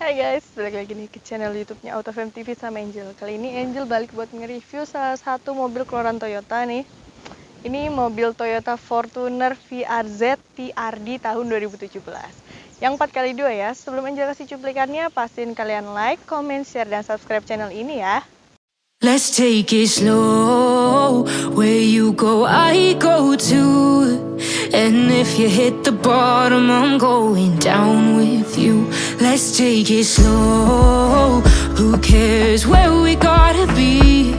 Hai guys, balik lagi nih ke channel YouTube-nya AutoFM TV sama Angel. Kali ini Angel balik buat nge-review salah satu mobil keluaran Toyota nih. Ini mobil Toyota Fortuner VRZ TRD tahun 2017. Yang 4x2 ya. Sebelum Angel kasih cuplikannya, pastiin kalian like, comment, share, dan subscribe channel ini ya. Let's take it slow. Where you go, I go too. And if you hit the bottom, I'm going down with you. Let's take it slow. Who cares where we gotta be?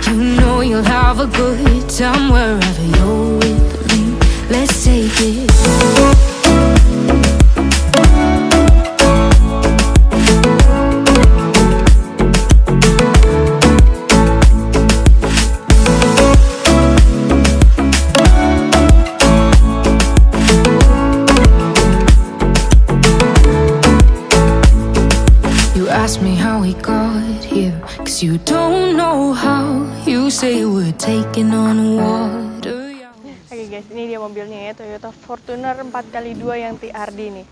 You know you'll have a good time wherever you're with me. Let's take it. Ask me how we got here, cause you don't know how. You say we're taking on water. Oke guys, ini dia mobilnya ya, Toyota Fortuner 4x2 yang TRD nih.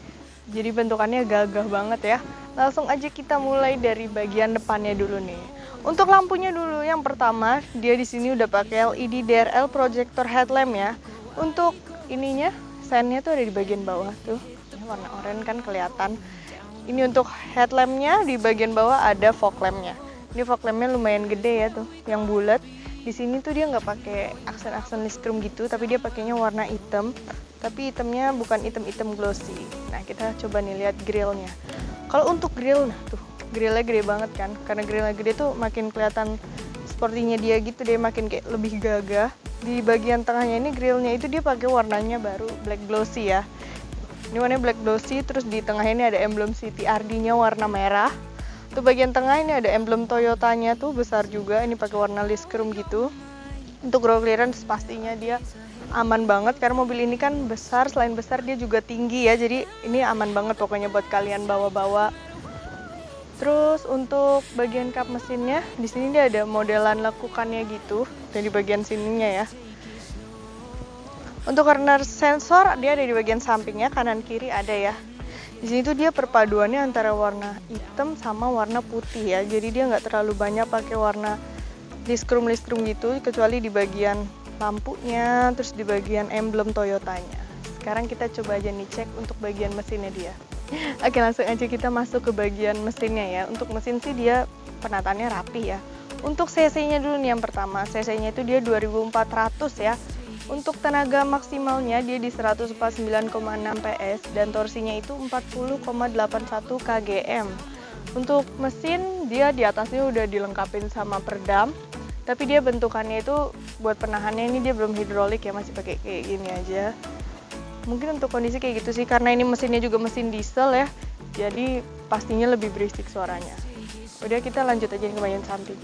Jadi bentukannya gagah banget ya. Langsung aja kita mulai dari bagian depannya dulu nih. Untuk lampunya dulu, yang pertama dia di sini udah pakai LED DRL projector headlamp ya. Untuk ininya, sennya tuh ada di bagian bawah tuh. Ini warna oranye kan kelihatan. Ini untuk headlampnya, di bagian bawah ada fog lampnya. Ini fog lampnya lumayan gede ya tuh, yang bulat. Di sini tuh dia nggak pakai aksen-aksen listrum gitu, tapi dia pakainya warna hitam. Tapi hitamnya bukan hitam-hitam glossy. Nah kita coba nih lihat grillnya. Kalau untuk grill, nah tuh grillnya gede banget kan. Karena grillnya gede tuh makin kelihatan sportinya dia gitu, dia makin kayak lebih gagah. Di bagian tengahnya ini grillnya itu dia pakai warnanya baru black glossy ya. Ini warnanya black glossy, terus di tengah ini ada emblem TRD-nya warna merah. Tuh bagian tengah ini ada emblem Toyotanya tuh besar juga, ini pakai warna list chrome gitu. Untuk ground clearance pastinya dia aman banget karena mobil ini kan besar, selain besar dia juga tinggi ya. Jadi ini aman banget pokoknya buat kalian bawa-bawa. Terus untuk bagian kap mesinnya, di sini dia ada modelan lekukannya gitu, dan di bagian sininya ya. Untuk corner sensor dia ada di bagian sampingnya, kanan kiri ada ya. Di sini tuh dia perpaduannya antara warna hitam sama warna putih ya. Jadi dia nggak terlalu banyak pakai warna list chrome gitu, kecuali di bagian lampunya, terus di bagian emblem Toyotanya. Sekarang kita coba aja nih cek untuk bagian mesinnya dia. Oke, langsung aja kita masuk ke bagian mesinnya ya. Untuk mesin sih dia penataannya rapi ya. Untuk cc-nya dulu nih yang pertama. Cc-nya itu dia 2400 ya. Untuk tenaga maksimalnya dia di 149,6 PS dan torsinya itu 40,81 kgm. Untuk mesin dia di atasnya udah dilengkapin sama peredam, tapi dia bentukannya itu buat penahannya ini dia belum hidrolik ya, masih pakai kayak gini aja. Mungkin untuk kondisi kayak gitu sih, karena ini mesinnya juga mesin diesel ya, jadi pastinya lebih berisik suaranya. Udah, kita lanjut aja ke bagian samping.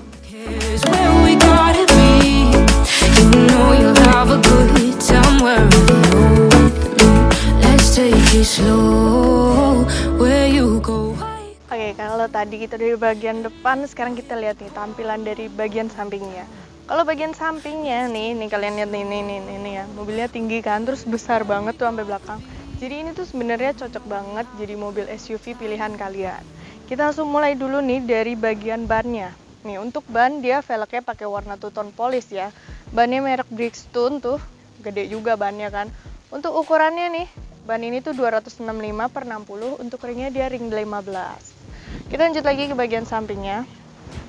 Oke, kalau tadi kita dari bagian depan, sekarang kita lihat nih tampilan dari bagian sampingnya. Kalau bagian sampingnya nih kalian lihat nih ya, mobilnya tinggi kan, terus besar banget tuh sampai belakang. Jadi ini tuh sebenarnya cocok banget jadi mobil SUV pilihan kalian. Kita langsung mulai dulu nih dari bagian bannya. Nih untuk ban dia velgnya pakai warna two tone polish ya. Bannya merek Bridgestone tuh, gede juga bannya kan. Untuk ukurannya nih, ban ini tuh 265/60, untuk ringnya dia ring 15. Kita lanjut lagi ke bagian sampingnya.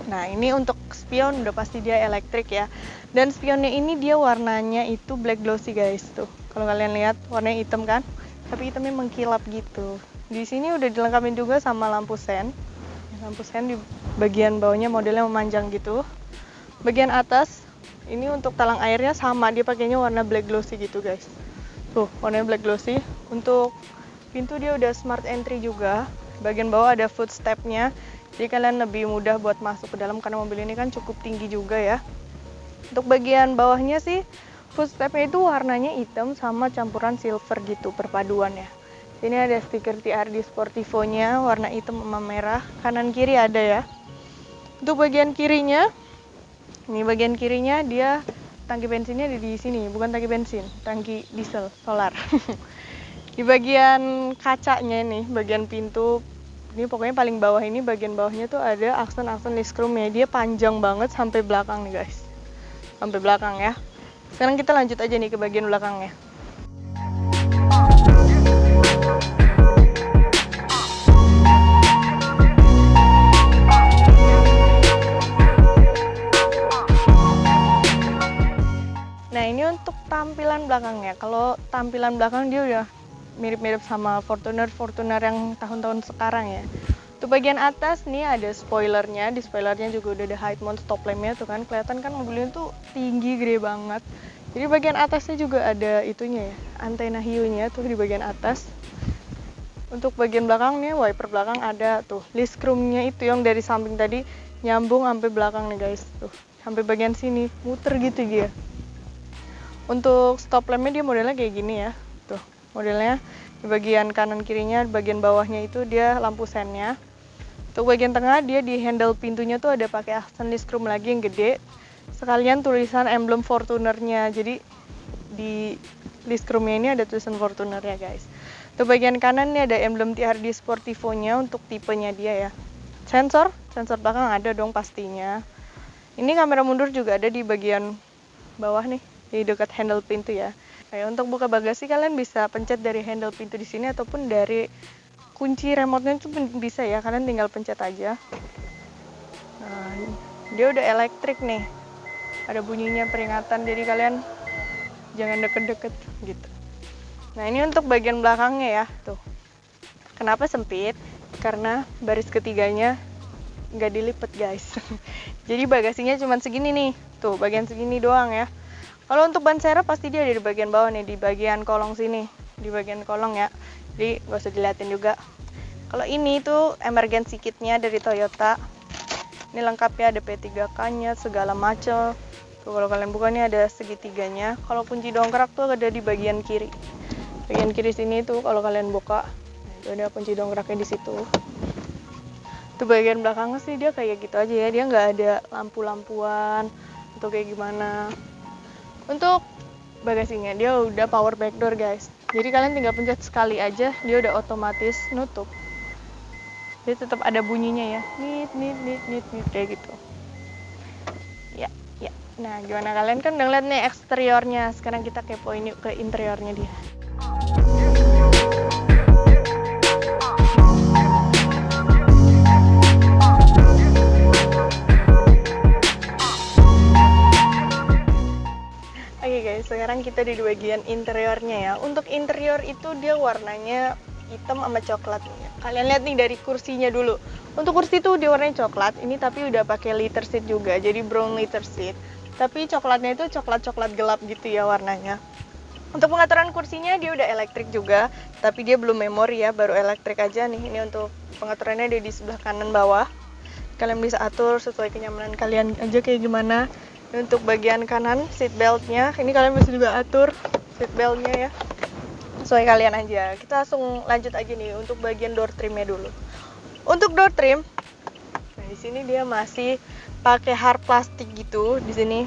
Nah ini untuk spion udah pasti dia elektrik ya. Dan spionnya ini dia warnanya itu black glossy guys tuh. Kalau kalian lihat warnanya hitam kan, tapi hitamnya mengkilap gitu. Di sini udah dilengkapi juga sama lampu sen. Lampu sen di bagian bawahnya modelnya memanjang gitu. Bagian atas ini untuk talang airnya sama, dia pakainya warna black glossy gitu guys. Tuh warnanya black glossy. Untuk pintu dia udah smart entry juga. Bagian bawah ada footstepnya, jadi kalian lebih mudah buat masuk ke dalam karena mobil ini kan cukup tinggi juga ya. Untuk bagian bawahnya sih footstepnya itu warnanya hitam sama campuran silver gitu perpaduannya. Sini ada stiker TRD Sportivo-nya warna hitam sama merah, kanan kiri ada ya. Untuk bagian kirinya, ini bagian kirinya dia tangki bensinnya ada di sini, bukan tangki bensin, tangki diesel solar. Di bagian kacanya nih, bagian pintu Ini pokoknya paling bawah ini, bagian bawahnya tuh ada aksen-aksen liskrum-nya. Dia panjang banget sampai belakang nih guys. Sampai belakang ya. Sekarang kita lanjut aja nih ke bagian belakangnya. Nah ini untuk tampilan belakangnya. Kalau tampilan belakang dia udah mirip-mirip sama Fortuner yang tahun-tahun sekarang ya. Untuk bagian atas nih ada spoilernya. Di spoilernya juga udah ada height mount stop lampnya tuh kan. Kelihatan kan mobilnya tuh tinggi, gede banget. Jadi bagian atasnya juga ada itunya ya, antena hiunya tuh di bagian atas. Untuk bagian belakangnya, wiper belakang ada tuh liskrum-nya itu yang dari samping tadi nyambung sampai belakang nih guys. Tuh, sampai bagian sini muter gitu dia. Untuk stop lampnya dia modelnya kayak gini ya. Tuh, modelnya di bagian kanan kirinya, bagian bawahnya itu dia lampu sennya. Untuk bagian tengah dia di handle pintunya tuh ada pakai aksen liskrum lagi yang gede. Sekalian tulisan emblem Fortunernya. Jadi di liskrumnya ini ada tulisan Fortuner ya guys. Untuk bagian kanan nih ada emblem TRD Sportivo-nya untuk tipenya dia ya. Sensor belakang ada dong pastinya. Ini kamera mundur juga ada di bagian bawah nih, di dekat handle pintu ya. Kayak untuk buka bagasi kalian bisa pencet dari handle pintu di sini ataupun dari kunci remote-nya itu bisa ya, kalian tinggal pencet aja. Nah, dia udah elektrik nih. Ada bunyinya peringatan, jadi kalian jangan deket-deket gitu. Nah ini untuk bagian belakangnya ya, tuh. Kenapa sempit? Karena baris ketiganya nggak dilipet guys. Jadi bagasinya cuma segini nih, tuh bagian segini doang ya. Kalau untuk ban serep pasti dia ada di bagian bawah nih, di bagian kolong sini, di bagian kolong ya. Jadi gak usah diliatin juga. Kalau ini tuh emergency kitnya dari Toyota. Ini lengkap ya, ada P3K-nya, segala macam. Tuh kalau kalian buka nih ada segitiganya. Kalau kunci dongkrak tuh ada di bagian kiri. Bagian kiri sini tuh kalau kalian buka, itu ada kunci dongkraknya di situ. Tuh bagian belakangnya sih dia kayak gitu aja ya, dia nggak ada lampu-lampuan atau kayak gimana. Untuk bagasinya dia udah power back door guys. Jadi kalian tinggal pencet sekali aja, dia udah otomatis nutup. Dia tetap ada bunyinya ya, nit kayak gitu. Ya. Nah gimana, kalian kan udah ngeliat nih eksteriornya. Sekarang kita kepoin yuk ke interiornya dia. Oke guys, sekarang kita di bagian interiornya ya. Untuk interior itu dia warnanya hitam sama coklat. Kalian lihat nih dari kursinya dulu. Untuk kursi tuh dia warnanya coklat. Ini tapi udah pakai leather seat juga, jadi brown leather seat. Tapi coklatnya itu coklat gelap gitu ya warnanya. Untuk pengaturan kursinya dia udah elektrik juga, tapi dia belum memori ya, baru elektrik aja nih. Ini untuk pengaturannya ada di sebelah kanan bawah. Kalian bisa atur sesuai kenyamanan kalian aja kayak gimana. Untuk bagian kanan seat beltnya, ini kalian bisa juga atur seat beltnya ya, sesuai kalian aja. Kita langsung lanjut aja nih untuk bagian door trimnya dulu. Untuk door trim, nah di sini dia masih pakai hard plastik gitu di sini.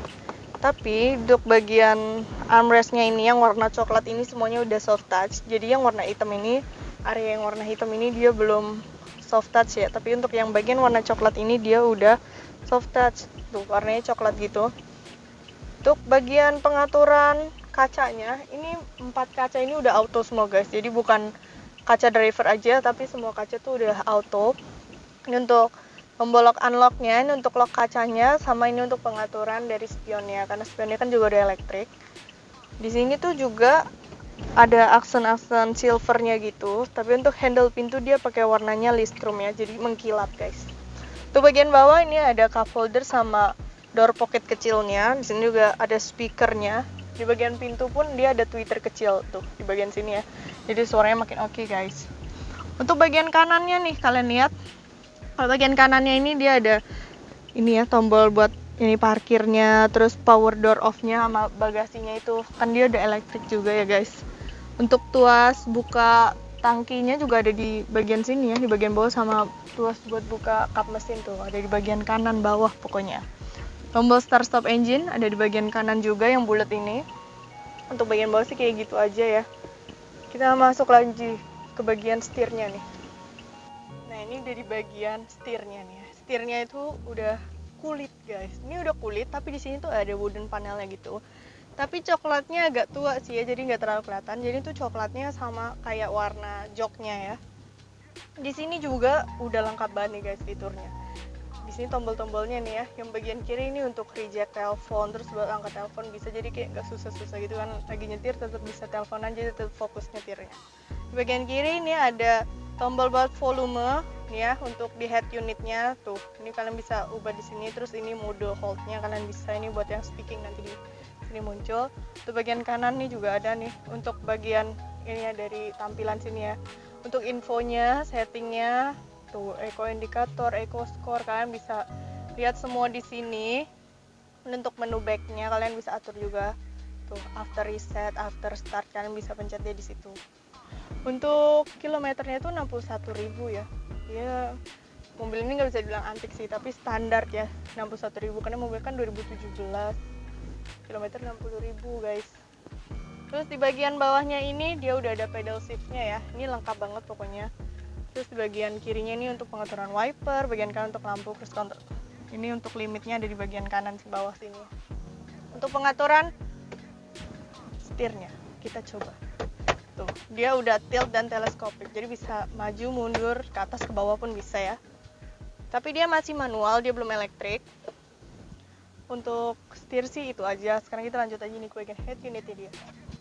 Tapi untuk bagian armrestnya ini yang warna coklat ini semuanya udah soft touch. Jadi yang warna hitam ini, area yang warna hitam ini dia belum soft touch ya. Tapi untuk yang bagian warna coklat ini dia udah soft touch. Tuh warnanya coklat gitu. Untuk bagian pengaturan kacanya, ini 4 kaca ini udah auto semua guys. Jadi bukan kaca driver aja, tapi semua kaca tuh udah auto. Ini untuk pembolok unlocknya, ini untuk lock kacanya, sama ini untuk pengaturan dari spionnya, karena spionnya kan juga udah elektrik. Di sini tuh juga ada aksen-aksen silvernya gitu, tapi untuk handle pintu dia pakai warnanya liskrum ya, jadi mengkilap guys. Untuk bagian bawah ini ada cup holder sama door pocket kecilnya. Di sini juga ada speakernya. Di bagian pintu pun dia ada tweeter kecil tuh di bagian sini ya. Jadi suaranya makin oke guys. Untuk bagian kanannya nih kalian lihat. Kalau bagian kanannya ini dia ada ini ya, tombol buat ini parkirnya, terus power door off-nya sama bagasinya itu. Kan dia udah elektrik juga ya guys. Untuk tuas buka tangkinya juga ada di bagian sini ya, di bagian bawah, sama tuas buat buka kap mesin tuh ada di bagian kanan bawah pokoknya. Tombol start stop engine ada di bagian kanan juga yang bulat ini. Untuk bagian bawah sih kayak gitu aja ya. Kita masuk lagi ke bagian setirnya nih. Nah ini dari bagian setirnya nih ya. Setirnya itu udah kulit guys, ini udah kulit tapi di sini tuh ada wooden panelnya gitu. Tapi coklatnya agak tua sih ya, jadi nggak terlalu kelihatan. Jadi tuh coklatnya sama kayak warna joknya ya. Di sini juga udah lengkap banget nih guys fiturnya. Di sini tombol-tombolnya nih ya, yang bagian kiri ini untuk reject telepon, terus buat angkat telepon bisa, jadi kayak nggak susah-susah gitu kan, lagi nyetir tetap bisa telepon aja, tetap fokus nyetirnya. Di bagian kiri ini ada tombol buat volume nih ya, untuk di head unitnya tuh, ini kalian bisa ubah di sini, terus ini mode holdnya kalian bisa, ini buat yang speaking nanti di sini muncul. Untuk bagian kanan nih juga ada nih, untuk bagian ini ya dari tampilan sini ya, untuk infonya, settingnya. Tuh, eco indikator, eco score, kalian bisa lihat semua di sini. Untuk menu backnya kalian bisa atur juga. Tuh, after reset, after start, kalian bisa pencet dia di situ. Untuk kilometernya itu 61.000 ya. Ya, mobil ini nggak bisa dibilang antik sih, tapi standar ya 61.000 karena mobil kan 2017. Kilometer 60.000 guys. Terus di bagian bawahnya ini dia udah ada pedal shiftnya ya. Ini lengkap banget pokoknya. Terus di bagian kirinya ini untuk pengaturan wiper, bagian kanan untuk lampu cruise control. Ini untuk limitnya ada di bagian kanan di bawah sini. Untuk pengaturan setirnya, kita coba. Tuh, dia udah tilt dan teleskopik, jadi bisa maju, mundur, ke atas, ke bawah pun bisa ya. Tapi dia masih manual, dia belum elektrik. Untuk setir sih itu aja. Sekarang kita lanjut aja nih ke bagian head unitnya dia.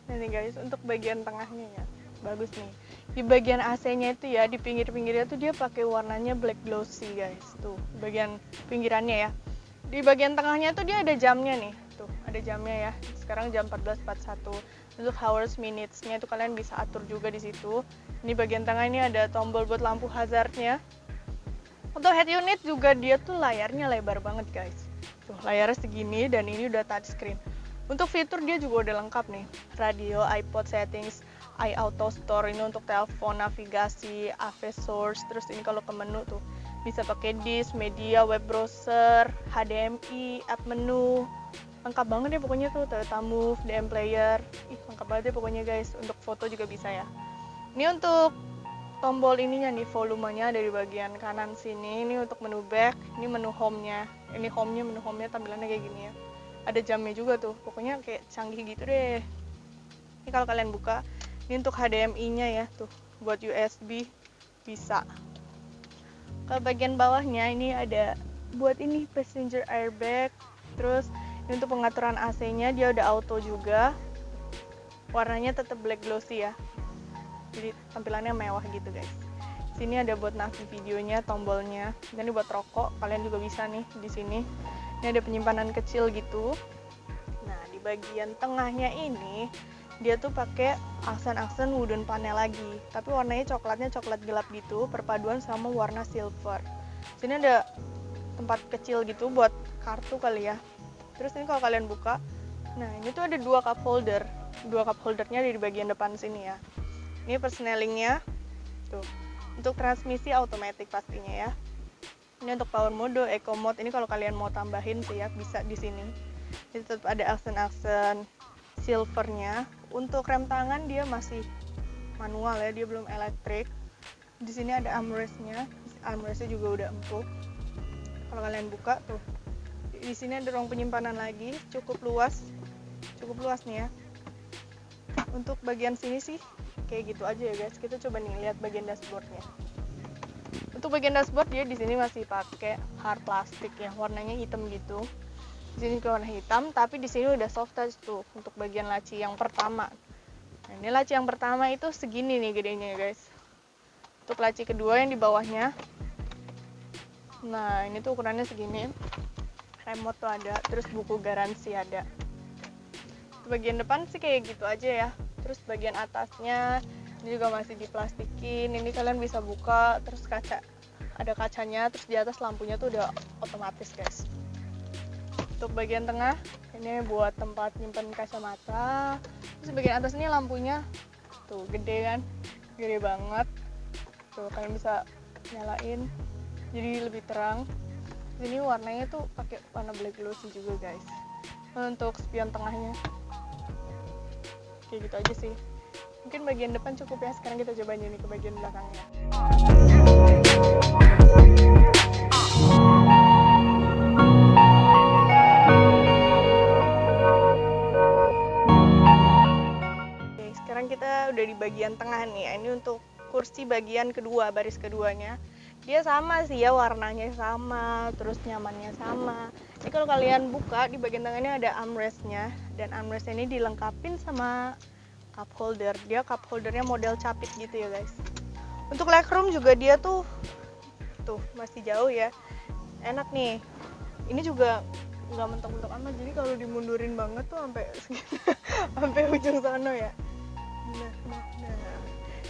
Nah nih guys, untuk bagian tengahnya ya, bagus nih. Di bagian AC-nya itu ya, di pinggir-pinggirnya tuh dia pakai warnanya black glossy guys. Tuh, bagian pinggirannya ya. Di bagian tengahnya tuh dia ada jamnya nih. Tuh, ada jamnya ya. Sekarang jam 14.41. Untuk hours minutes-nya itu kalian bisa atur juga di situ. Ini bagian tengah ini ada tombol buat lampu hazardnya. Untuk head unit juga dia tuh layarnya lebar banget guys. Tuh, layarnya segini dan ini udah touchscreen. Untuk fitur dia juga udah lengkap nih. Radio, iPod settings, iAuto Store, ini untuk telepon, navigasi, AV source, terus ini kalau ke menu tuh bisa pakai disk, media, web browser, HDMI, app menu, lengkap banget ya pokoknya tuh, Toyota Move, DM player, lengkap banget ya pokoknya guys. Untuk foto juga bisa ya. Ini untuk tombol ininya nih, volumenya ada di bagian kanan sini. Ini untuk menu back, ini menu home-nya. Ini menu home-nya tampilannya kayak gini ya. Ada jamnya juga tuh, pokoknya kayak canggih gitu deh. Ini kalau kalian buka, ini untuk HDMI-nya ya, tuh buat USB bisa. Ke bagian bawahnya ini ada buat ini passenger airbag. Terus ini untuk pengaturan AC-nya dia udah auto juga. Warnanya tetap black glossy ya. Jadi tampilannya mewah gitu guys. Sini ada buat navi videonya, tombolnya. Dan ini buat rokok, kalian juga bisa nih di sini. Ini ada penyimpanan kecil gitu. Nah, di bagian tengahnya ini dia tuh pakai aksen-aksen wooden panel lagi, tapi warnanya coklatnya coklat gelap gitu, perpaduan sama warna silver. Sini ada tempat kecil gitu buat kartu kali ya. Terus ini kalau kalian buka, nah ini tuh ada dua cup holdernya di bagian depan sini ya. Ini persnelingnya, tuh untuk transmisi otomatis pastinya ya. Ini untuk power mode, eco mode. Ini kalau kalian mau tambahin sih ya bisa di sini. Ini tetap ada aksen-aksen silvernya. Untuk rem tangan dia masih manual ya, dia belum elektrik. Di sini ada armrestnya, armrestnya juga udah empuk. Kalau kalian buka tuh, di sini ada ruang penyimpanan lagi, cukup luas nih ya. Untuk bagian sini sih kayak gitu aja ya guys. Kita coba nih lihat bagian dashboardnya. Untuk bagian dashboard dia di sini masih pakai hard plastik ya, warnanya hitam gitu. Di sini warna hitam, tapi di sini udah soft touch tuh untuk bagian laci yang pertama. Nah, ini laci yang pertama itu segini nih gedenya guys. Untuk laci kedua yang di bawahnya, nah ini tuh ukurannya segini. Remote tuh ada, terus buku garansi ada. Untuk bagian depan sih kayak gitu aja ya. Terus bagian atasnya ini juga masih diplastikin. Ini kalian bisa buka, terus ada kacanya, terus di atas lampunya tuh udah otomatis guys. Untuk bagian tengah ini buat tempat nyimpen kacamata. Terus bagian atas ini lampunya tuh gede kan, gede banget. Tuh kalian bisa nyalain jadi lebih terang. Ini warnanya tuh pakai warna black glossy juga guys. Untuk spion tengahnya kayak gitu aja sih. Mungkin bagian depan cukup ya. Sekarang kita coba nih ke bagian belakangnya. Oke, sekarang kita udah di bagian tengah nih. Ini untuk kursi bagian kedua, baris keduanya. Dia sama sih ya, warnanya sama, terus nyamannya sama. Ini kalau kalian buka di bagian tengah ini ada armrestnya, dan armrest ini dilengkapin sama cup holder. Dia cup holdernya model capit gitu ya guys. Untuk legroom juga dia tuh masih jauh ya, enak nih. Ini juga nggak mentok-mentok amat, jadi kalau dimundurin banget tuh sampai sampai ujung sana ya. Nah.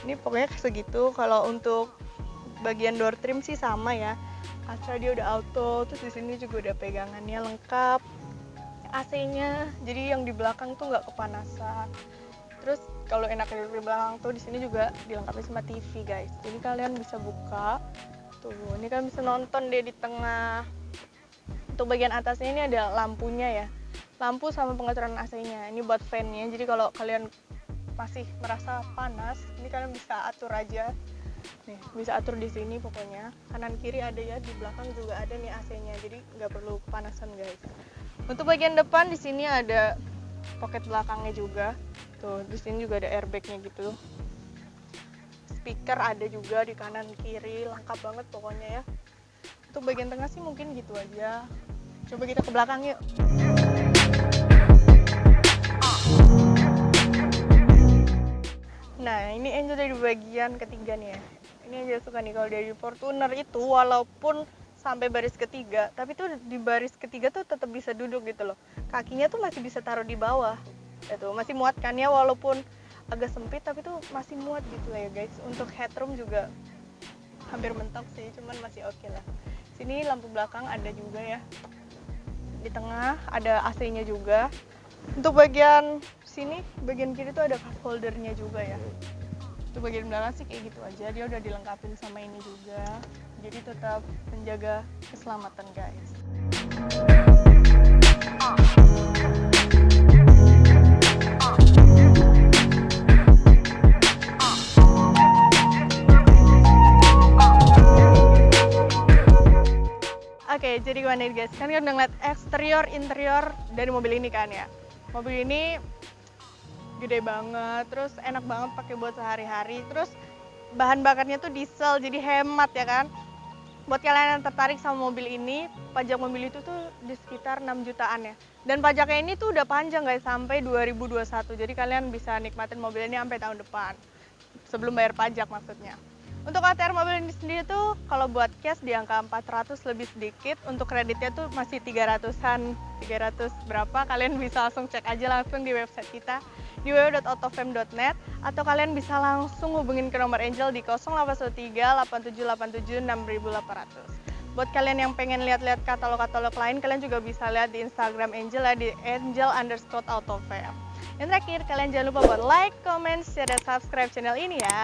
Ini pokoknya segitu. Kalau untuk bagian door trim sih sama ya. Kaca dia udah auto, terus di sini juga udah pegangannya lengkap. AC-nya, jadi yang di belakang tuh nggak kepanasan. Terus kalau enak di belakang tuh di sini juga dilengkapi sama TV guys. Jadi kalian bisa buka. Tuh, ini kan bisa nonton deh di tengah. Untuk bagian atasnya ini ada lampunya ya. Lampu sama pengaturan AC-nya. Ini buat fan-nya. Jadi kalau kalian masih merasa panas, ini kalian bisa atur aja. Nih, bisa atur di sini pokoknya. Kanan kiri ada ya, di belakang juga ada nih AC-nya. Jadi nggak perlu kepanasan guys. Untuk bagian depan di sini ada pocket belakangnya juga. Tuh, di sini juga ada airbag-nya gitu. Speaker ada juga di kanan kiri, lengkap banget pokoknya ya. Untuk bagian tengah sih mungkin gitu aja. Coba kita ke belakang yuk. Nah, ini Angel dari bagian ketiga nih ya. Ini Angel suka nih kalau dari Fortuner itu walaupun sampai baris ketiga, tapi tuh di baris ketiga tuh tetap bisa duduk gitu loh. Kakinya tuh masih bisa taruh di bawah. Itu masih muat kan ya, walaupun agak sempit tapi tuh masih muat gitu lah ya guys. Untuk headroom juga hampir mentok sih, cuman masih oke lah. Sini lampu belakang ada juga ya. Di tengah ada AC-nya juga. Untuk bagian sini, bagian kiri tuh ada cup holdernya juga ya. Untuk bagian belakang sih kayak gitu aja. Dia udah dilengkapin sama ini juga. Jadi tetap menjaga keselamatan guys. Oke, jadi gimana nih guys? Kan kita udah ngeliat eksterior, interior dari mobil ini kan ya. Mobil ini gede banget, terus enak banget pakai buat sehari-hari. Terus bahan bakarnya tuh diesel, jadi hemat ya kan. Buat kalian yang tertarik sama mobil ini, pajak mobil itu tuh di sekitar 6 jutaan ya. Dan pajaknya ini tuh udah panjang guys, sampai 2021. Jadi kalian bisa nikmatin mobil ini sampai tahun depan. Sebelum bayar pajak maksudnya. Untuk ATR mobil ini sendiri tuh kalau buat cash di angka 400 lebih sedikit. Untuk kreditnya tuh masih 300-an, 300 berapa, kalian bisa langsung cek aja langsung di website kita di www.autofam.net, atau kalian bisa langsung hubungin ke nomor Angel di 0813 8787 6800. Buat kalian yang pengen lihat-lihat katalog-katalog lain, kalian juga bisa lihat di Instagram Angel ya, di angel_autofam. Yang terakhir, kalian jangan lupa buat like, comment, share, dan subscribe channel ini ya.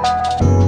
Bye!